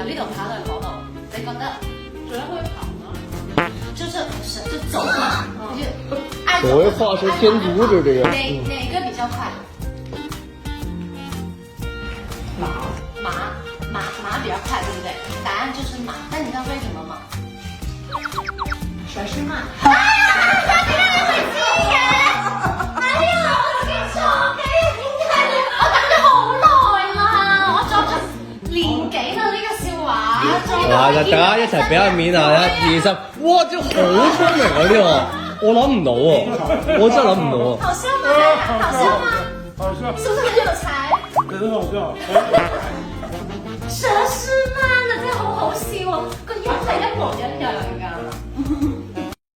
由呢度跑到去嗰度，你覺得最會跑嗎？就走嘛，就愛走。我会画蛇添足的这个。哪个比較快？馬比較快，對不對？答案就是馬，但你知道為什麼嗎？甩是慢。啊！你會知嘅？哎呀，我記錯嘅，點解你？我等咗好耐啦，我作咗年幾啦呢個笑話。哇！大家一齊俾下面啊！其實哇，真係好聰明啊呢個，我諗唔到喎，我真係諗唔到啊！好笑嗎？好笑嗎？好笑，是不是很有才？很好笑。佘詩曼啊，真係好好笑啊！個樣係一模一樣㗎。